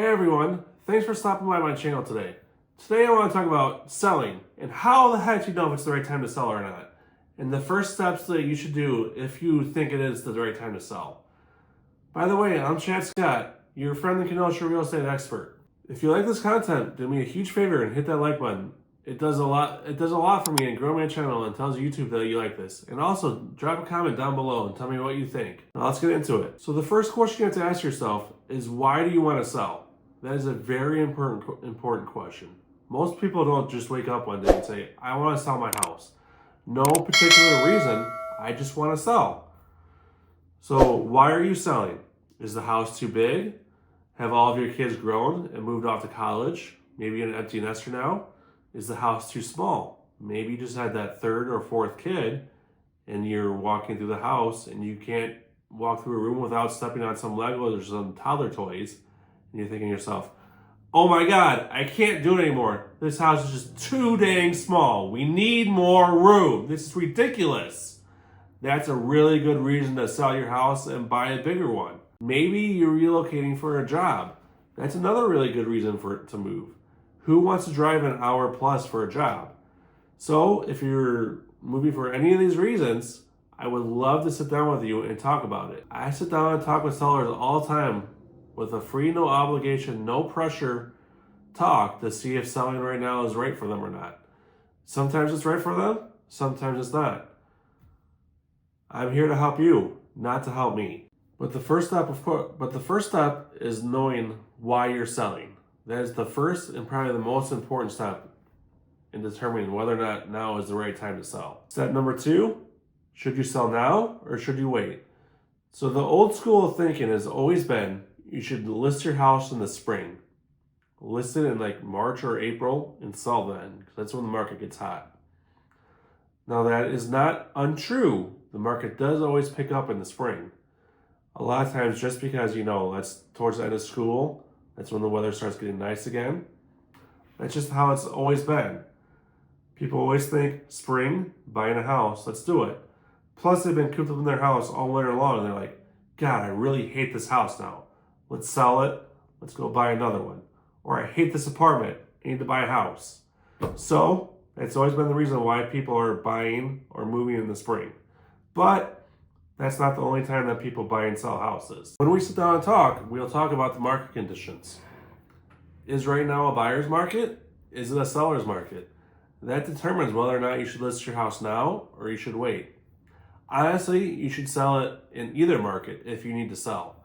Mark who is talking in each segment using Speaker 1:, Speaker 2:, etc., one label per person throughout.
Speaker 1: Hey everyone, thanks for stopping by my channel today. Today I want to talk about selling and how the heck you know if it's the right time to sell or not. And the first steps that you should do if you think it is the right time to sell. By the way, I'm Aalia Scott, your friend and Kenosha Real Estate expert. If you like this content, do me a huge favor and hit that like button. It does a lot for me and grow my channel and tells YouTube that you like this. And also, drop a comment down below and tell me what you think. Now let's get into it. So the first question you have to ask yourself is, why do you want to sell? That is a very important question. Most people don't just wake up one day and say, I want to sell my house. No particular reason, I just want to sell. So why are you selling? Is the house too big? Have all of your kids grown and moved off to college? Maybe you're an empty nester now? Is the house too small? Maybe you just had that third or fourth kid and you're walking through the house and you can't walk through a room without stepping on some Legos or some toddler toys. And you're thinking to yourself, oh my God, I can't do it anymore. This house is just too dang small. We need more room. This is ridiculous. That's a really good reason to sell your house and buy a bigger one. Maybe you're relocating for a job. That's another really good reason to move. Who wants to drive an hour plus for a job? So if you're moving for any of these reasons, I would love to sit down with you and talk about it. I sit down and talk with sellers all the time with a free, no obligation, no pressure talk to see if selling right now is right for them or not. Sometimes it's right for them, sometimes it's not. I'm here to help you, not to help me. But the first step is knowing why you're selling. That is the first and probably the most important step in determining whether or not now is the right time to sell. Step number 2, should you sell now or should you wait? So the old school of thinking has always been, you should list your house in the spring. List it in like March or April and sell then, because that's when the market gets hot. Now that is not untrue. The market does always pick up in the spring. A lot of times just because, that's towards the end of school, that's when the weather starts getting nice again. That's just how it's always been. People always think, spring, buying a house, let's do it. Plus they've been cooped up in their house all winter long and they're like, God, I really hate this house now. Let's sell it, let's go buy another one. Or I hate this apartment, I need to buy a house. So, it's always been the reason why people are buying or moving in the spring. But that's not the only time that people buy and sell houses. When we sit down and talk, we'll talk about the market conditions. Is right now a buyer's market? Is it a seller's market? That determines whether or not you should list your house now or you should wait. Honestly, you should sell it in either market if you need to sell.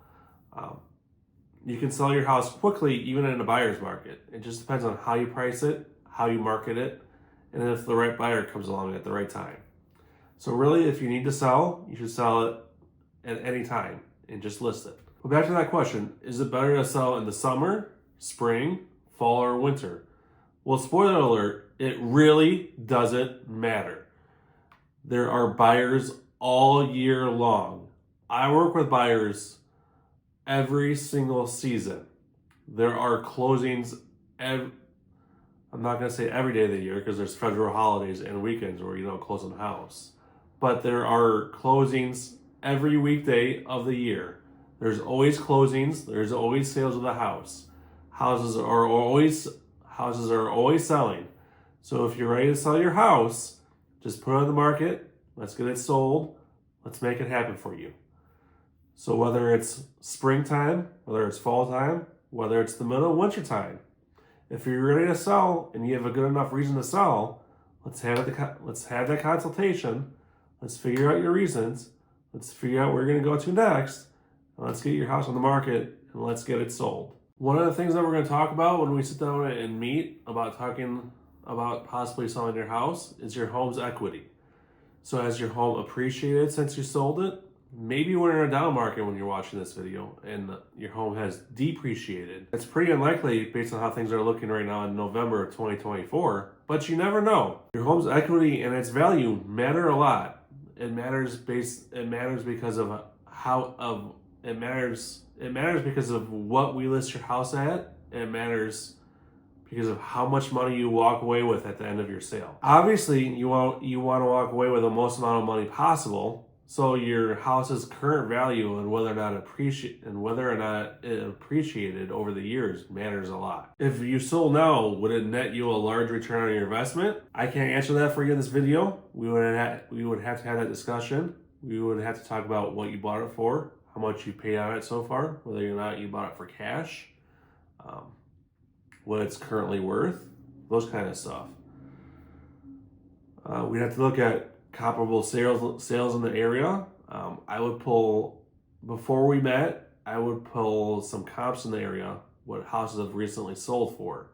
Speaker 1: You can sell your house quickly even in a buyer's market. It just depends on how you price it, how you market it, and if the right buyer comes along at the right time. So really, if you need to sell, you should sell it at any time and just list it. But back to that question, is it better to sell in the summer, spring, fall, or winter? Well, spoiler alert, it really doesn't matter. There are buyers all year long. I work with buyers every single season. There are closings I'm not going to say every day of the year because there's federal holidays and weekends where you don't close on the house. But there are closings every weekday of the year. There's always closings. There's always sales of the house. Houses are always selling. So if you're ready to sell your house, just put it on the market. Let's get it sold. Let's make it happen for you. So whether it's springtime, whether it's fall time, whether it's the middle of winter time, if you're ready to sell and you have a good enough reason to sell, let's have that consultation. Let's figure out your reasons. Let's figure out where you're going to go to next. And let's get your house on the market and let's get it sold. One of the things that we're going to talk about when we sit down and meet about talking about possibly selling your house is your home's equity. So has your home appreciated since you sold it? Maybe we're in a down market when you're watching this video and your home has depreciated. It's pretty unlikely based on how things are looking right now in November of 2024, but you never know. Your home's equity and its value matter a lot. It matters because of what we list your house at. It matters because of how much money you walk away with at the end of your sale. Obviously, you want to walk away with the most amount of money possible. So your house's current value and whether or not it appreciated over the years matters a lot. If you sold now, would it net you a large return on your investment? I can't answer that for you in this video. We would have to have that discussion. We would have to talk about what you bought it for, how much you paid on it so far, whether or not you bought it for cash, what it's currently worth, those kind of stuff. We'd have to look at comparable sales in the area. Before we met, I would pull some comps in the area, what houses have recently sold for.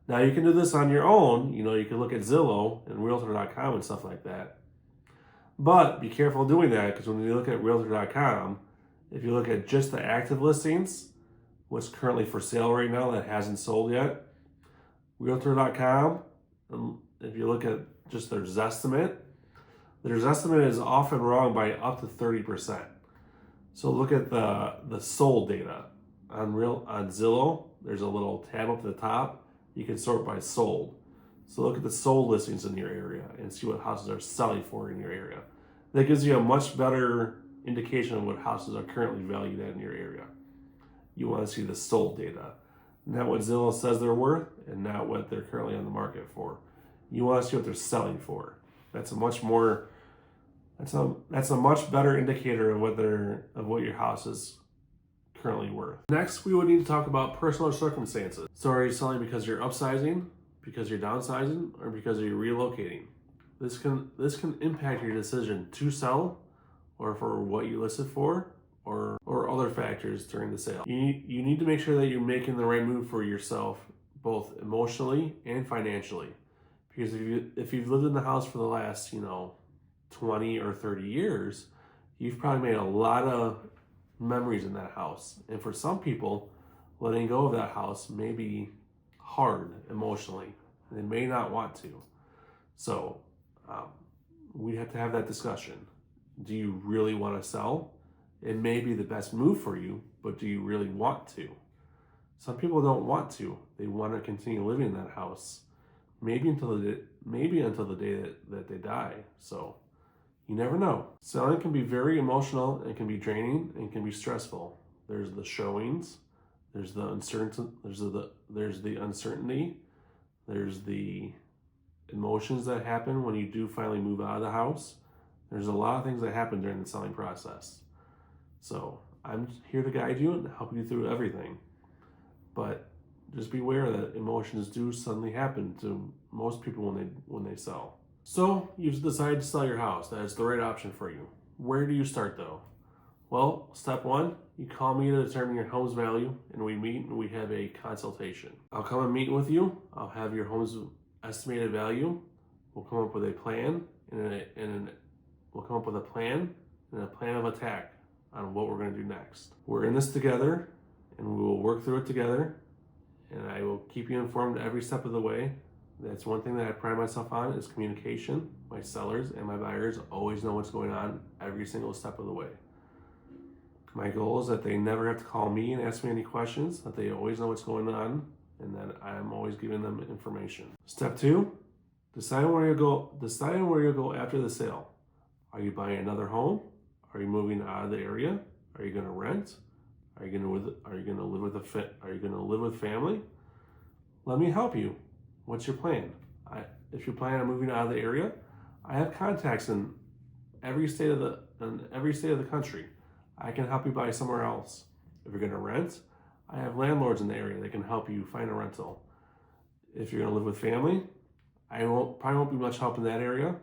Speaker 1: Now you can do this on your own. You can look at Zillow and Realtor.com and stuff like that. But be careful doing that, because when you look at Realtor.com, if you look at just the active listings, what's currently for sale right now that hasn't sold yet, Realtor.com, if you look at just their Zestimate is often wrong by up to 30%. So look at the sold data. On Zillow, there's a little tab up at the top. You can sort by sold. So look at the sold listings in your area and see what houses are selling for in your area. That gives you a much better indication of what houses are currently valued at in your area. You want to see the sold data, not what Zillow says they're worth and not what they're currently on the market for. You want to see what they're selling for. That's a much better indicator of what your house is currently worth. Next, we would need to talk about personal circumstances. So are you selling because you're upsizing, because you're downsizing, or because you're relocating? This can impact your decision to sell, or for what you listed for, or other factors during the sale. You need to make sure that you're making the right move for yourself, both emotionally and financially. Because if you've lived in the house for the last 20 or 30 years, you've probably made a lot of memories in that house. And for some people, letting go of that house may be hard emotionally. They may not want to. So we have to have that discussion. Do you really want to sell? It may be the best move for you, but do you really want to? Some people don't want to. They want to continue living in that house. Maybe until the day that they die. So you never know. Selling can be very emotional and can be draining and can be stressful. There's the showings, there's the uncertainty, there's the emotions that happen when you do finally move out of the house. There's a lot of things that happen during the selling process. So I'm here to guide you and help you through everything. But just be aware that emotions do suddenly happen to most people when they sell. So you've decided to sell your house. That is the right option for you. Where do you start though? Well, step one, you call me to determine your home's value, and we meet and we have a consultation. I'll come and meet with you. I'll have your home's estimated value. We'll come up with a plan and a plan of attack on what we're going to do next. We're in this together, and we will work through it together. And I will keep you informed every step of the way. That's one thing that I pride myself on is communication. My sellers and my buyers always know what's going on every single step of the way. My goal is that they never have to call me and ask me any questions, that they always know what's going on, and that I'm always giving them information. Step two, decide where you go after the sale. Are you buying another home? Are you moving out of the area? Are you going to rent? Are you going to live with family? Let me help you. What's your plan? If you're planning on moving out of the area, I have contacts in every state of the country. I can help you buy somewhere else. If you're going to rent, I have landlords in the area that can help you find a rental. If you're going to live with family, I probably won't be much help in that area,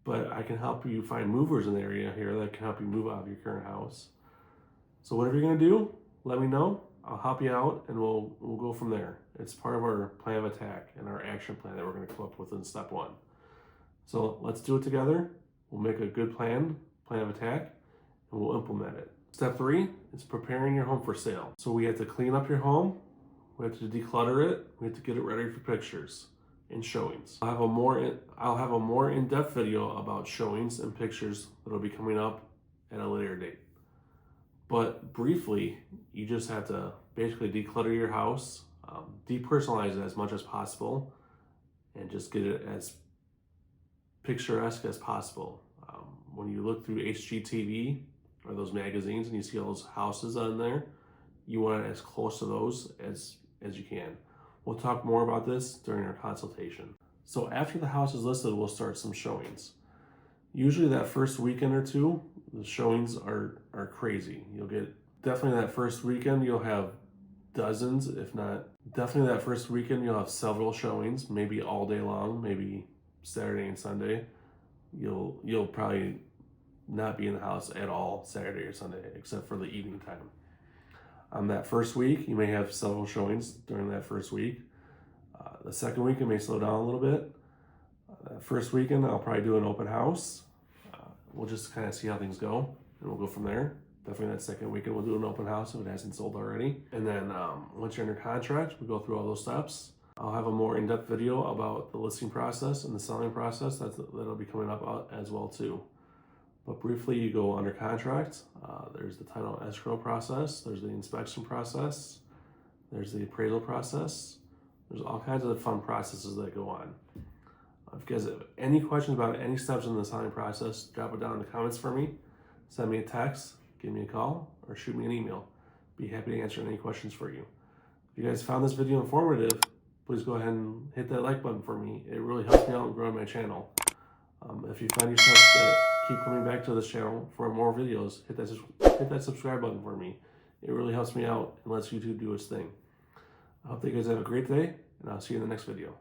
Speaker 1: but I can help you find movers in the area here that can help you move out of your current house. So whatever you're going to do, let me know. I'll help you out, and we'll go from there. It's part of our plan of attack and our action plan that we're going to come up with in step one. So let's do it together. We'll make a good plan of attack, and we'll implement it. Step three is preparing your home for sale. So we have to clean up your home. We have to declutter it. We have to get it ready for pictures and showings. I'll have a more in-depth video about showings and pictures that'll be coming up at a later date. But briefly, you just have to basically declutter your house, depersonalize it as much as possible, and just get it as picturesque as possible. when you look through HGTV or those magazines and you see all those houses on there, you want it as close to those as you can. We'll talk more about this during our consultation. So after the house is listed, we'll start some showings. Usually that first weekend or two, the showings are crazy. You'll get, definitely that first weekend, you'll have dozens, if not, definitely that first weekend, you'll have several showings, maybe all day long, maybe Saturday and Sunday. You'll probably not be in the house at all Saturday or Sunday, except for the evening time. On that first week, you may have several showings during that first week. The second week, it may slow down a little bit. First weekend, I'll probably do an open house. We'll just kind of see how things go, and we'll go from there. Definitely that second weekend, we'll do an open house if it hasn't sold already. And then once you're under contract, we go through all those steps. I'll have a more in-depth video about the listing process and the selling process. That'll be coming up as well too. But briefly, you go under contract. There's the title escrow process. There's the inspection process. There's the appraisal process. There's all kinds of fun processes that go on. If you guys have any questions about any steps in the selling process, drop it down in the comments for me. Send me a text, give me a call, or shoot me an email. Be happy to answer any questions for you. If you guys found this video informative, please go ahead and hit that like button for me. It really helps me out in growing my channel. If you find yourself to keep coming back to this channel for more videos, hit that subscribe button for me. It really helps me out and lets YouTube do its thing. I hope that you guys have a great day, and I'll see you in the next video.